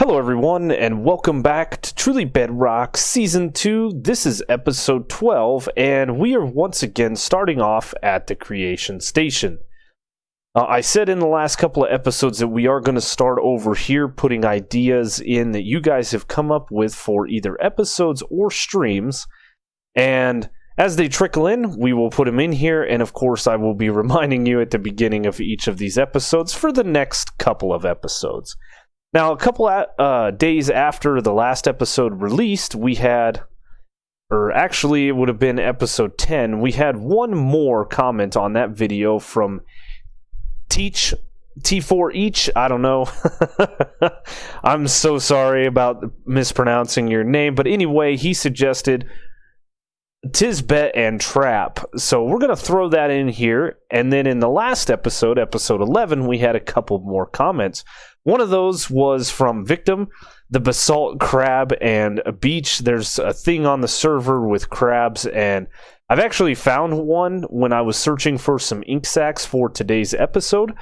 Hello everyone, and welcome back to Truly Bedrock Season 2. This is Episode 12, and we are once again starting off at the Creation Station. I said in the last couple of episodes that we are going to start over here, putting ideas in that you guys have come up with for either episodes or streams, and as they trickle in, we will put them in here, and of course I will be reminding you at the beginning of each of these episodes for the next couple of episodes. Now, a couple days after the last episode released, we had, or actually it would have been episode 10, we had one more comment on that video from T4 each, I don't know. I'm so sorry about mispronouncing your name, but anyway, he suggested Tisbet and Trap. So we're going to throw that in here, and then in the last episode, episode 11, we had a couple more comments. One of those was from Victim, the basalt crab and a beach. There's a thing on the server with crabs, and I've actually found one when I was searching for some ink sacs for today's episode.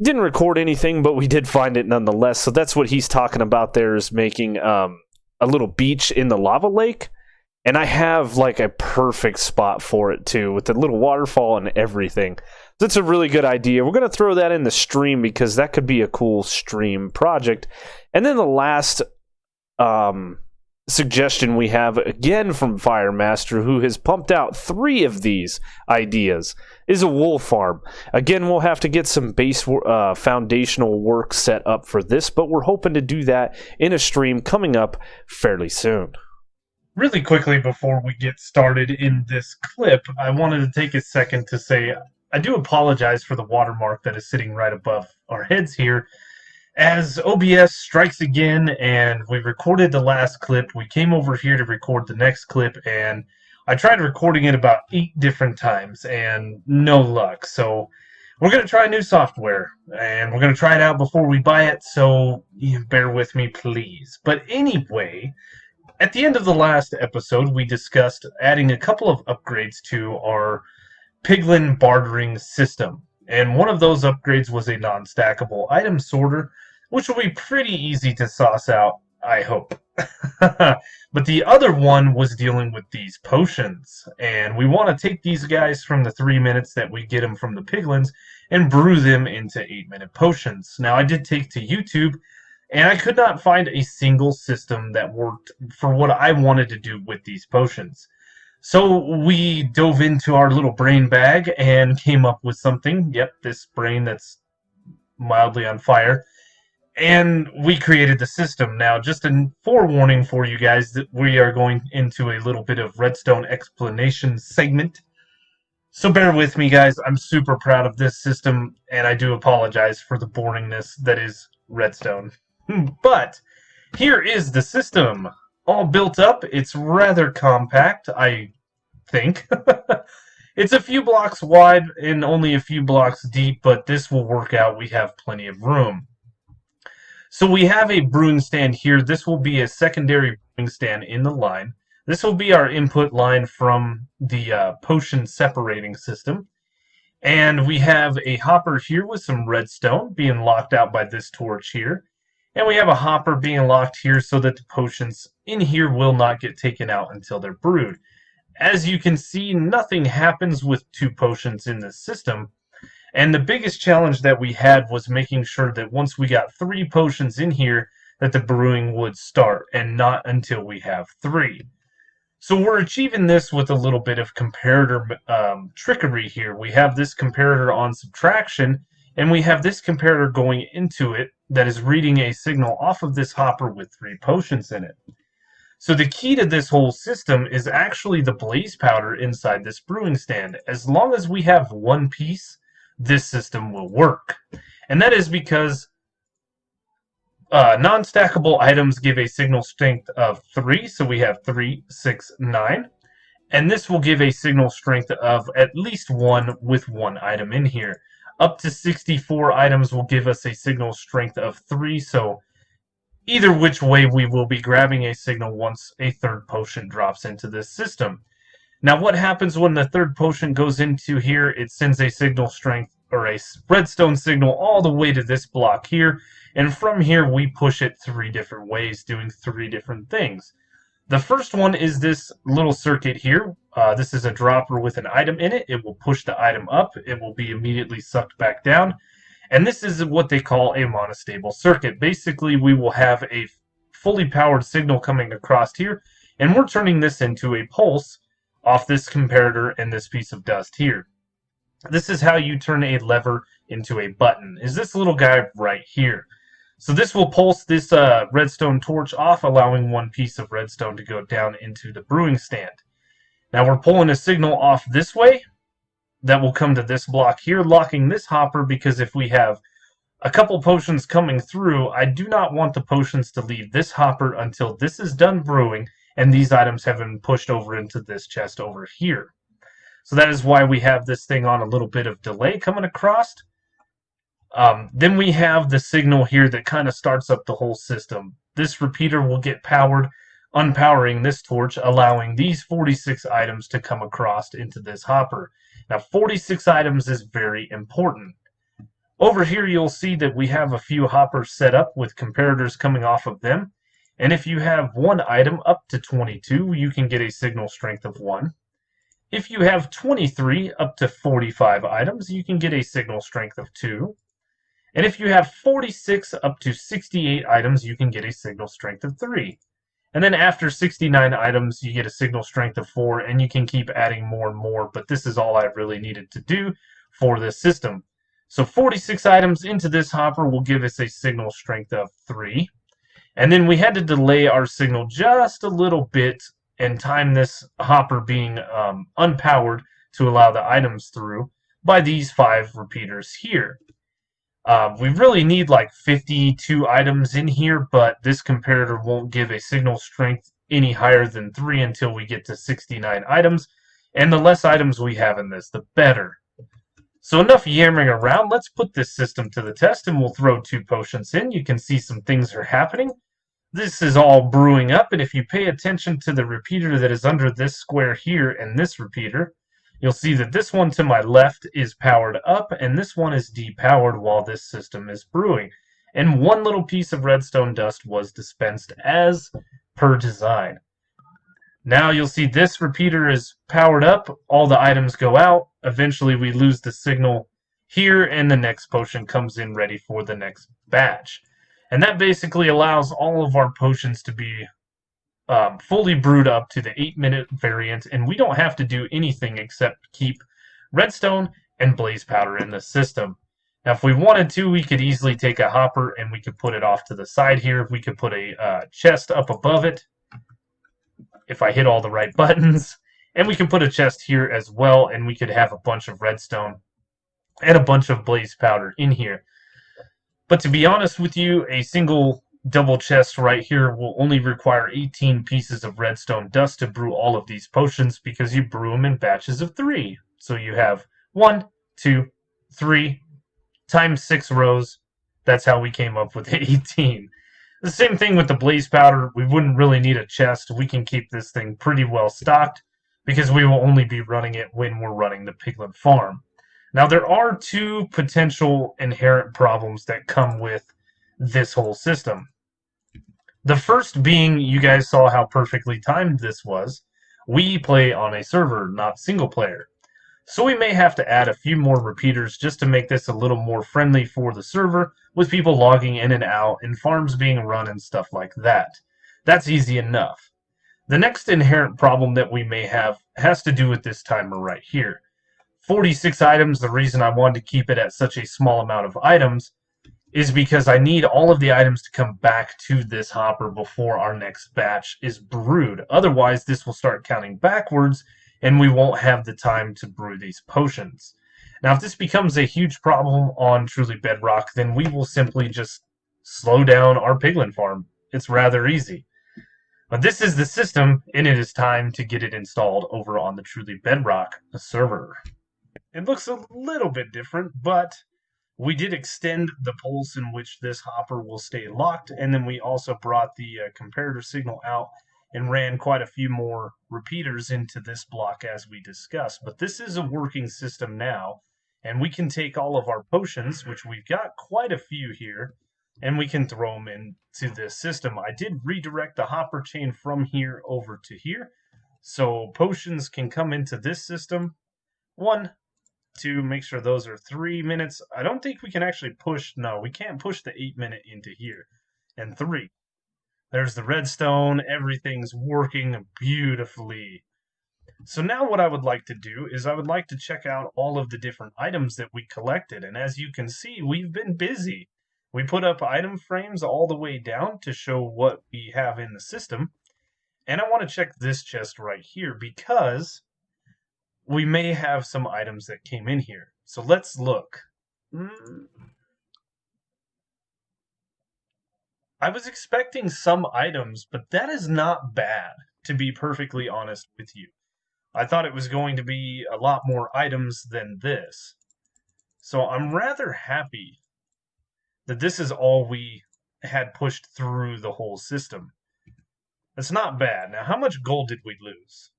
Didn't record anything, but we did find it nonetheless. So that's what he's talking about there, is making a little beach in the lava lake. And I have like a perfect spot for it too, with the little waterfall and everything. That's a really good idea. We're going to throw that in the stream because that could be a cool stream project. And then the last suggestion we have, again from Firemaster, who has pumped out 3 of these ideas, is a wool farm. Again, we'll have to get some base foundational work set up for this, but we're hoping to do that in a stream coming up fairly soon. Really quickly before we get started in this clip, I wanted to take a second to say I do apologize for the watermark that is sitting right above our heads here. As OBS strikes again and we recorded the last clip, we came over here to record the next clip, and I tried recording it about 8 different times and no luck. So we're going to try new software, and we're going to try it out before we buy it, so bear with me please. But anyway, at the end of the last episode, we discussed adding a couple of upgrades to our Piglin bartering system. And one of those upgrades was a non-stackable item sorter, which will be pretty easy to sauce out, I hope. But the other one was dealing with these potions. And we want to take these guys from the 3 minutes that we get them from the Piglins and brew them into 8-minute potions. Now, I did take to YouTube, and I could not find a single system that worked for what I wanted to do with these potions. So we dove into our little brain bag and came up with something. Yep, this brain that's mildly on fire. And we created the system. Now, just a forewarning for you guys that we are going into a little bit of redstone explanation segment. So bear with me, guys. I'm super proud of this system, and I do apologize for the boringness that is redstone. But here is the system, all built up. It's rather compact, I think. It's a few blocks wide and only a few blocks deep, but this will work out. We have plenty of room. So we have a brewing stand here. This will be a secondary brewing stand in the line. This will be our input line from the potion separating system. And we have a hopper here with some redstone being locked out by this torch here. And we have a hopper being locked here so that the potions in here will not get taken out until they're brewed. As you can see, nothing happens with 2 potions in this system. And the biggest challenge that we had was making sure that once we got 3 potions in here, that the brewing would start, and not until we have 3. So we're achieving this with a little bit of comparator trickery here. We have this comparator on subtraction, and we have this comparator going into it that is reading a signal off of this hopper with 3 potions in it. So the key to this whole system is actually the blaze powder inside this brewing stand. As long as we have 1 piece, this system will work. And that is because non-stackable items give a signal strength of 3, so we have 3, 6, 9. And this will give a signal strength of at least 1 with 1 item in here. Up to 64 items will give us a signal strength of 3, so either which way we will be grabbing a signal once a 3rd potion drops into this system. Now what happens when the 3rd potion goes into here? It sends a signal strength or a redstone signal all the way to this block here, and from here we push it 3 different ways, doing 3 different things. The first one is this little circuit here. This is a dropper with an item in it. It will push the item up. It will be immediately sucked back down. And this is what they call a monostable circuit. Basically, we will have a fully powered signal coming across here, and we're turning this into a pulse off this comparator and this piece of dust here. This is how you turn a lever into a button, is this little guy right here. So this will pulse this redstone torch off, allowing one piece of redstone to go down into the brewing stand. Now we're pulling a signal off this way that will come to this block here, locking this hopper, because if we have a couple potions coming through, I do not want the potions to leave this hopper until this is done brewing and these items have been pushed over into this chest over here. So that is why we have this thing on a little bit of delay coming across. Then we have the signal here that kind of starts up the whole system. This repeater will get powered, unpowering this torch, allowing these 46 items to come across into this hopper. Now 46 items is very important. Over here you'll see that we have a few hoppers set up with comparators coming off of them. And if you have one item up to 22, you can get a signal strength of 1. If you have 23 up to 45 items, you can get a signal strength of 2. And if you have 46 up to 68 items, you can get a signal strength of 3. And then after 69 items, you get a signal strength of 4, and you can keep adding more and more, but this is all I really needed to do for this system. So 46 items into this hopper will give us a signal strength of 3. And then we had to delay our signal just a little bit and time this hopper being unpowered to allow the items through by these 5 repeaters here. We really need like 52 items in here, but this comparator won't give a signal strength any higher than 3 until we get to 69 items, and the less items we have in this, the better. So enough yammering around, let's put this system to the test, and we'll throw 2 potions in. You can see some things are happening. This is all brewing up, and if you pay attention to the repeater that is under this square here and this repeater, you'll see that this one to my left is powered up, and this one is depowered while this system is brewing. And one little piece of redstone dust was dispensed as per design. Now you'll see this repeater is powered up, all the items go out, eventually we lose the signal here, and the next potion comes in ready for the next batch. And that basically allows all of our potions to be fully brewed up to the 8-minute variant, and we don't have to do anything except keep redstone and blaze powder in the system. Now if we wanted to, we could easily take a hopper and we could put it off to the side here. We could put a chest up above it if I hit all the right buttons, and we can put a chest here as well, and we could have a bunch of redstone and a bunch of blaze powder in here. But to be honest with you, a single double chest right here will only require 18 pieces of redstone dust to brew all of these potions, because you brew them in batches of 3. So you have 1, 2, 3 times 6 rows. That's how we came up with 18. The same thing with the blaze powder. We wouldn't really need a chest. We can keep this thing pretty well stocked, because we will only be running it when we're running the Piglin farm. Now there are 2 potential inherent problems that come with this whole system. The first being, you guys saw how perfectly timed this was. We play on a server, not single player. So we may have to add a few more repeaters just to make this a little more friendly for the server, with people logging in and out and farms being run and stuff like that. That's easy enough. The next inherent problem that we may have has to do with this timer right here. 46 items, the reason I wanted to keep it at such a small amount of items is because I need all of the items to come back to this hopper before our next batch is brewed. Otherwise, this will start counting backwards, and we won't have the time to brew these potions. Now, if this becomes a huge problem on Truly Bedrock, then we will simply just slow down our Piglin farm. It's rather easy. But this is the system, and it is time to get it installed over on the Truly Bedrock server. It looks a little bit different, but we did extend the pulse in which this hopper will stay locked, and then we also brought the comparator signal out and ran quite a few more repeaters into this block as we discussed. But this is a working system now, And we can take all of our potions, which we've got quite a few here, and we can throw them into this system. I did redirect the hopper chain from here over to here, so potions can come into this system. 1, 2, make sure those are 3 minutes. I don't think we can actually push, no, we can't push the 8-minute into here. And 3. There's the redstone, everything's working beautifully. So now what I would like to do is I would like to check out all of the different items that we collected. And as you can see, we've been busy. We put up item frames all the way down to show what we have in the system. And I want to check this chest right here because we may have some items that came in here. So let's look. I was expecting some items, but that is not bad, to be perfectly honest with you. I thought it was going to be a lot more items than this. So I'm rather happy that this is all we had pushed through the whole system. That's not bad. Now, how much gold did we lose?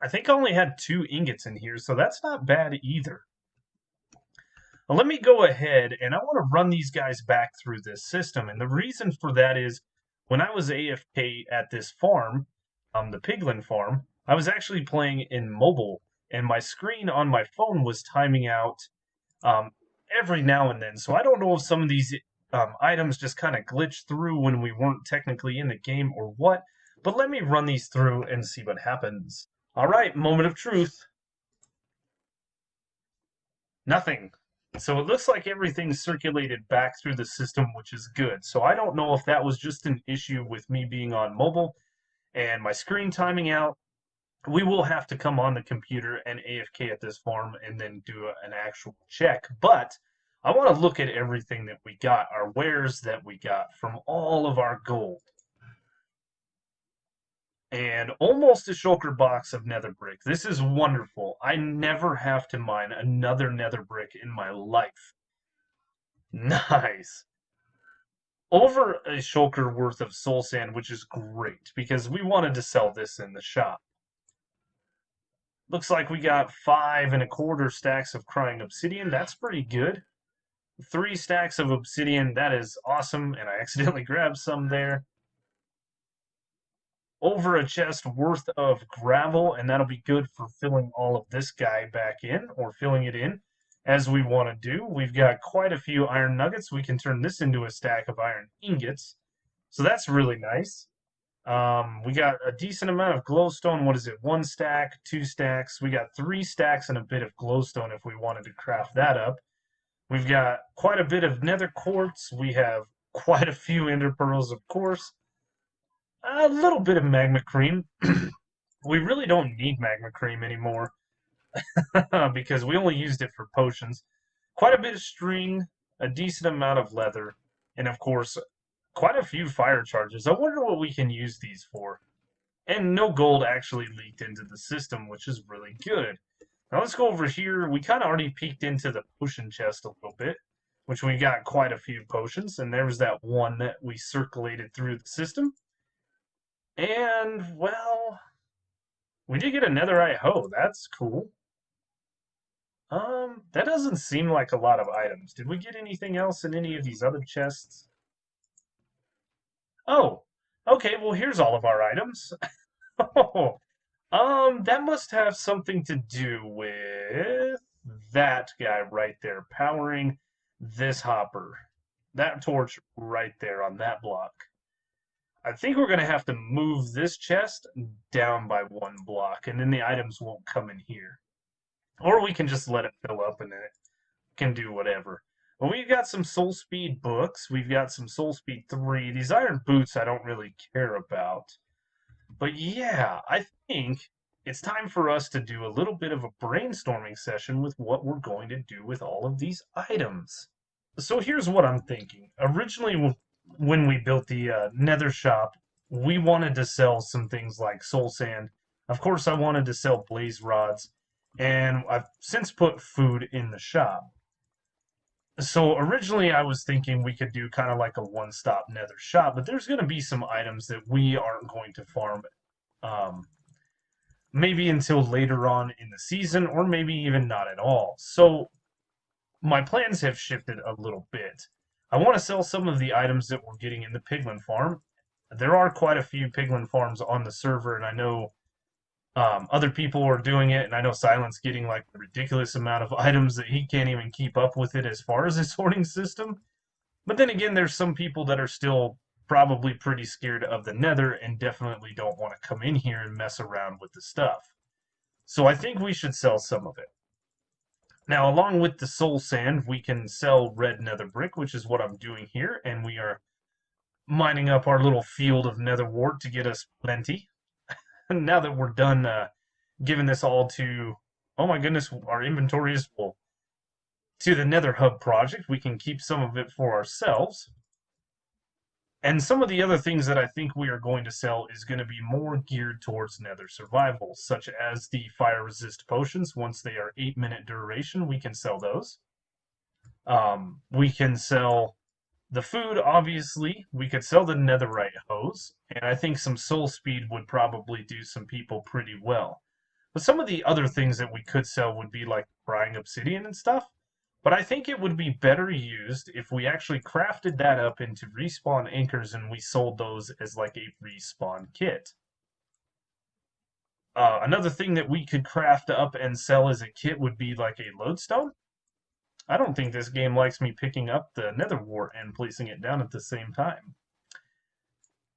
I think I only had 2 ingots in here, so that's not bad either. Now, let me go ahead and I want to run these guys back through this system. And the reason for that is when I was AFK at this farm, the Piglin farm, I was actually playing in mobile, and my screen on my phone was timing out every now and then. So I don't know if some of these items just kind of glitched through when we weren't technically in the game or what, but let me run these through and see what happens. All right, moment of truth. Nothing. So it looks like everything circulated back through the system, which is good. So I don't know if that was just an issue with me being on mobile and my screen timing out. We will have to come on the computer and AFK at this farm and then do an actual check. But I want to look at everything that we got, our wares that we got from all of our gold. And almost a shulker box of nether brick. This is wonderful. I never have to mine another nether brick in my life. Nice. Over a shulker worth of soul sand, which is great because we wanted to sell this in the shop. Looks like we got 5 1/4 stacks of crying obsidian. That's pretty good. 3 stacks of obsidian. That is awesome. And I accidentally grabbed some there. Over a chest worth of gravel, and that'll be good for filling all of this guy back in, or filling it in as we want to do. We've got quite a few iron nuggets. We can turn this into a stack of iron ingots. So that's really nice. We got a decent amount of glowstone. What is it? 1 stack, 2 stacks. We got 3 stacks and a bit of glowstone if we wanted to craft that up. We've got quite a bit of nether quartz. We have quite a few ender pearls, of course. A little bit of magma cream. We really don't need magma cream anymore because we only used it for potions. Quite a bit of string, a decent amount of leather, and of course, quite a few fire charges. I wonder what we can use these for. And no gold actually leaked into the system, which is really good. Now let's go over here. We kind of already peeked into the potion chest a little bit, which we got quite a few potions, and there was that one that we circulated through the system. And, well, we did get a netherite hoe. That's cool. That doesn't seem like a lot of items. Did we get anything else in any of these other chests? Oh, okay, well, here's all of our items. Oh, that must have something to do with that guy right there powering this hopper. That torch right there on that block. I think we're going to have to move this chest down by 1 block, and then the items won't come in here. Or we can just let it fill up and then it can do whatever. Well, we've got some Soul Speed books. We've got some Soul Speed 3. These iron boots I don't really care about. But yeah, I think it's time for us to do a little bit of a brainstorming session with what we're going to do with all of these items. So here's what I'm thinking. Originally, when we built the nether shop, we wanted to sell some things like soul sand. Of course, I wanted to sell blaze rods, and I've since put food in the shop. So originally I was thinking we could do kind of like a one-stop nether shop, but there's going to be some items that we aren't going to farm maybe until later on in the season, or maybe even not at all. So my plans have shifted a little bit. I want to sell some of the items that we're getting in the Piglin farm. There are quite a few Piglin farms on the server, and I know other people are doing it, and I know Silent's getting like a ridiculous amount of items that he can't even keep up with it as far as his sorting system. But then again, there's some people that are still probably pretty scared of the Nether and definitely don't want to come in here and mess around with the stuff. So I think we should sell some of it. Now, along with the soul sand, we can sell red nether brick, which is what I'm doing here, and we are mining up our little field of nether wart to get us plenty. Now that we're done giving this all to, oh my goodness, our inventory is full. To the Nether Hub project, we can keep some of it for ourselves. And some of the other things that I think we are going to sell is going to be more geared towards nether survival, such as the fire resist potions. Once they are 8-minute duration, we can sell those. We can sell the food, obviously. We could sell the netherite hose, and I think some soul speed would probably do some people pretty well. But some of the other things that we could sell would be like frying obsidian and stuff. But I think it would be better used if we actually crafted that up into respawn anchors and we sold those as like a respawn kit. Another thing that we could craft up and sell as a kit would be like a lodestone. I don't think this game likes me picking up the nether wart and placing it down at the same time.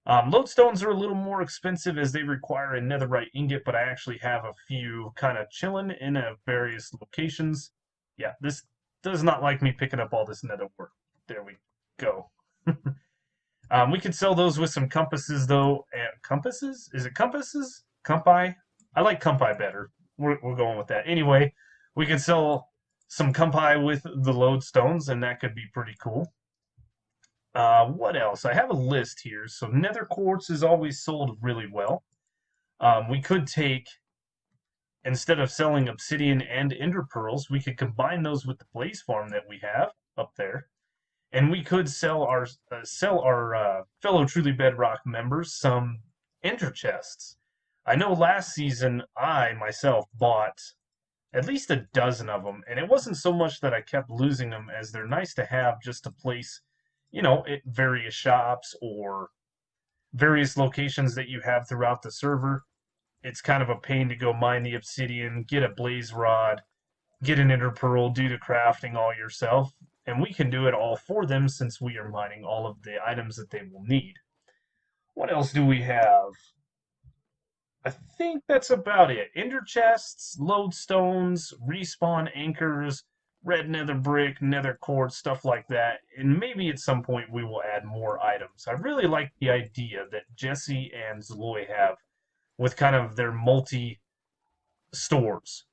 Lodestones are a little more expensive as they require a netherite ingot, but I actually have a few kind of chilling in various locations. Yeah, this does not like me picking up all this nether wart. There we go. We could sell those with some compasses, though. Compasses? Is it compasses? Compi? I like compi better. We're going with that. Anyway, we could sell some compi with the lodestones, and that could be pretty cool. What else? I have a list here. So nether quartz is always sold really well. We could take, instead of selling obsidian and ender pearls, we could combine those with the blaze farm that we have up there, and we could sell our fellow Truly Bedrock members some ender chests. I know last season I myself bought at least a dozen of them, and it wasn't so much that I kept losing them as they're nice to have just to place, at various shops or various locations that you have throughout the server. It's kind of a pain to go mine the obsidian, get a blaze rod, get an ender pearl, do the crafting all yourself, and we can do it all for them since we are mining all of the items that they will need. What else do we have? I think that's about it. Ender chests, lodestones, respawn anchors, red nether brick, nether quartz, stuff like that. And maybe at some point we will add more items. I really like the idea that Jesse and Zloy have with kind of their multi stores.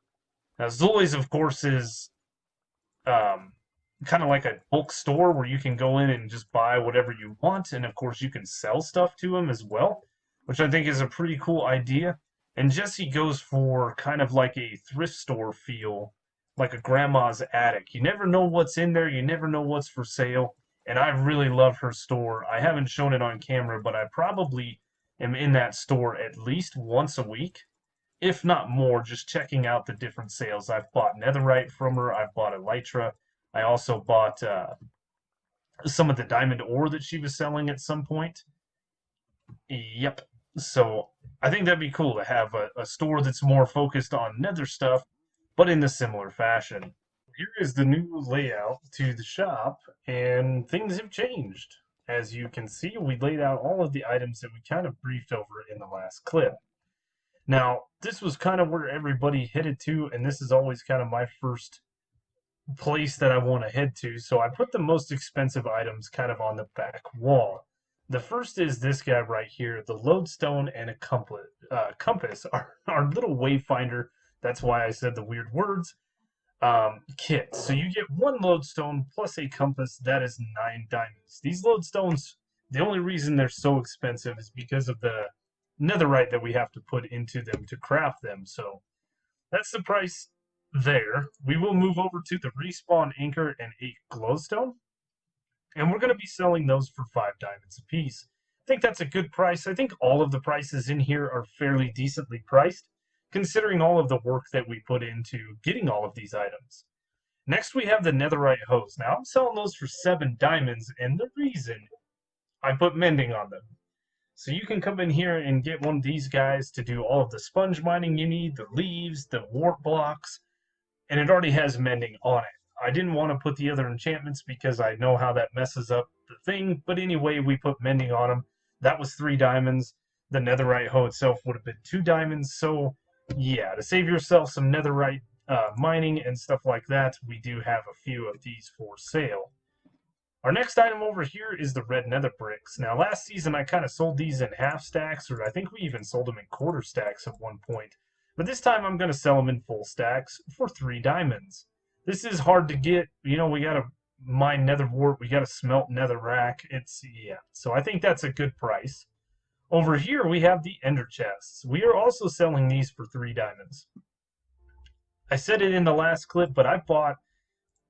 Now, Zloy's, of course, is kind of like a bulk store where you can go in and just buy whatever you want. And of course, you can sell stuff to them as well, which I think is a pretty cool idea. And Jesse goes for kind of like a thrift store feel, like a grandma's attic. You never know what's in there, you never know what's for sale. And I really love her store. I haven't shown it on camera, but I probably am in that store at least once a week, if not more, just checking out the different sales. I've bought netherite from her, I've bought elytra. I also bought some of the diamond ore that she was selling at some point. Yep. So I think that'd be cool to have a store that's more focused on nether stuff, but in the similar fashion. Here is the new layout to the shop, and things have changed. As you can see, we laid out all of the items that we kind of briefed over in the last clip. Now, this was kind of where everybody headed to, and this is always kind of my first place that I want to head to. So I put the most expensive items kind of on the back wall. The first is this guy right here, the lodestone and a compass, our little wayfinder. That's why I said the weird words. Kit. So you get one lodestone plus a compass. That is 9 diamonds. These lodestones, the only reason they're so expensive is because of the netherite that we have to put into them to craft them. So that's the price there. We will move over to the respawn anchor and a glowstone, and we're going to be selling those for 5 diamonds a piece. I think that's a good price. I think all of the prices in here are fairly decently priced. considering all of the work that we put into getting all of these items. Next, we have the netherite hose. Now, I'm selling those for 7 diamonds, and the reason I put mending on them. So you can come in here and get one of these guys to do all of the sponge mining you need, the leaves, the warp blocks, and it already has mending on it. I didn't want to put the other enchantments because I know how that messes up the thing, but anyway, we put mending on them. That was 3 diamonds. The netherite hoe itself would have been 2 diamonds, so yeah, to save yourself some netherite mining and stuff like that, we do have a few of these for sale. Our next item over here is the red nether bricks. Now, last season I kind of sold these in half stacks, or I think we even sold them in quarter stacks at one point. But this time I'm going to sell them in full stacks for 3 diamonds. This is hard to get. You know, we got to mine nether wart, we got to smelt nether rack. Yeah. So I think that's a good price. Over here we have the ender chests. We are also selling these for 3 diamonds. I said it in the last clip, but I bought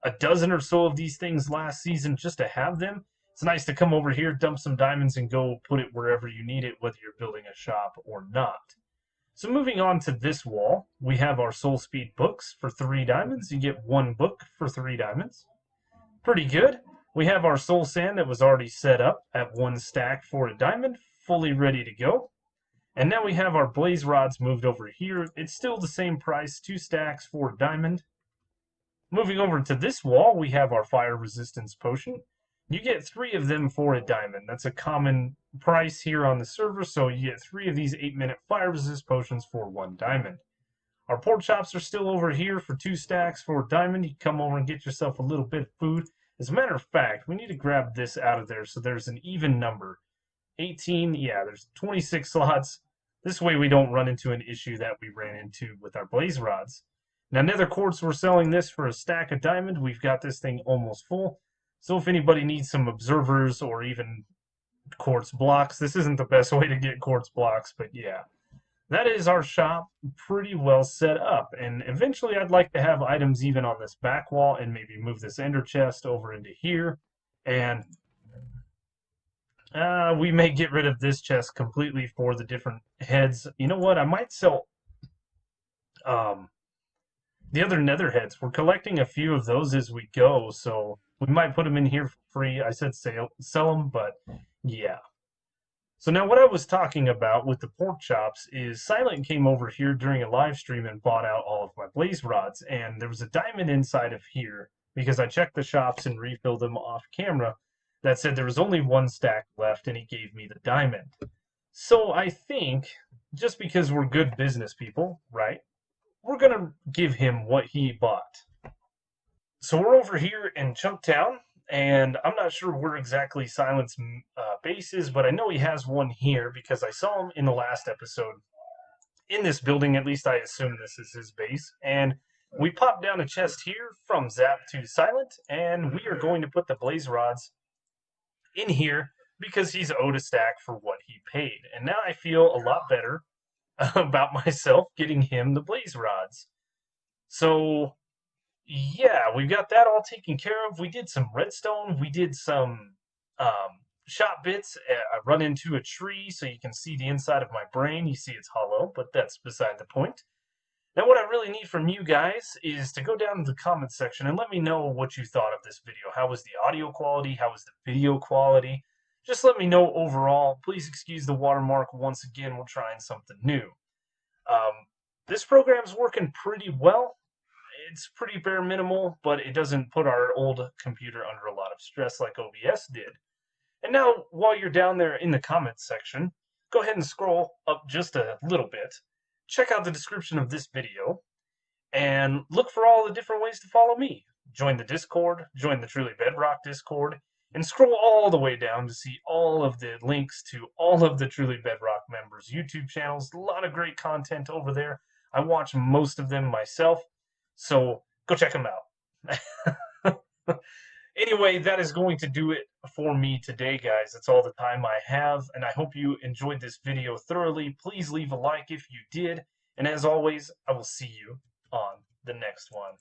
a dozen or so of these things last season just to have them. It's nice to come over here, dump some diamonds, and go put it wherever you need it, whether you're building a shop or not. So moving on to this wall, we have our Soul Speed books for 3 diamonds. You get 1 book for 3 diamonds. Pretty good. We have our Soul Sand that was already set up at 1 stack for a diamond, fully ready to go. And now we have our blaze rods moved over here. It's still the same price, 2 stacks for a diamond. Moving over to this wall, we have our fire resistance potion. You get 3 of them for a diamond. That's a common price here on the server, so you get 3 of these 8-minute fire resist potions for 1 diamond. Our pork chops are still over here for 2 stacks for a diamond. You come over and get yourself a little bit of food. As a matter of fact, we need to grab this out of there so there's an even number. 18, yeah, there's 26 slots. This way we don't run into an issue that we ran into with our blaze rods. Now, nether quartz, we're selling this for a stack of diamond. We've got this thing almost full. So if anybody needs some observers or even quartz blocks, this isn't the best way to get quartz blocks, but yeah. That is our shop pretty well set up. And eventually I'd like to have items even on this back wall and maybe move this ender chest over into here. And we may get rid of this chest completely for the different heads. You know what? I might sell the other nether heads. We're collecting a few of those as we go, so we might put them in here for free. I said sell them, but yeah. So now what I was talking about with the pork chops is Silent came over here during a live stream and bought out all of my blaze rods, and there was a diamond inside of here because I checked the shops and refilled them off camera that said there was only 1 stack left, and he gave me the diamond. So I think, just because we're good business people, right, we're going to give him what he bought. So we're over here in Chunktown, and I'm not sure where exactly Silent's base is, but I know he has one here because I saw him in the last episode in this building. At least I assume this is his base. And we popped down a chest here from Zap to Silent, and we are going to put the blaze rods in here because he's owed a stack for what he paid. And now I feel a lot better about myself getting him the blaze rods. So yeah, we've got that all taken care of. We did some redstone. We did some shop bits. I run into a tree so you can see the inside of my brain. You see it's hollow, but that's beside the point. Now what I really need from you guys is to go down to the comments section and let me know what you thought of this video. How was the audio quality? How was the video quality? Just let me know overall. Please excuse the watermark once again. We're trying something new. This program's working pretty well. It's pretty bare minimal, but it doesn't put our old computer under a lot of stress like OBS did. And now, while you're down there in the comments section, go ahead and scroll up just a little bit. Check out the description of this video, and look for all the different ways to follow me. Join the Discord, join the Truly Bedrock Discord, and scroll all the way down to see all of the links to all of the Truly Bedrock members' YouTube channels. A lot of great content over there. I watch most of them myself, so go check them out. Anyway, that is going to do it for me today, guys. That's all the time I have, and I hope you enjoyed this video thoroughly. Please leave a like if you did, and as always, I will see you on the next one.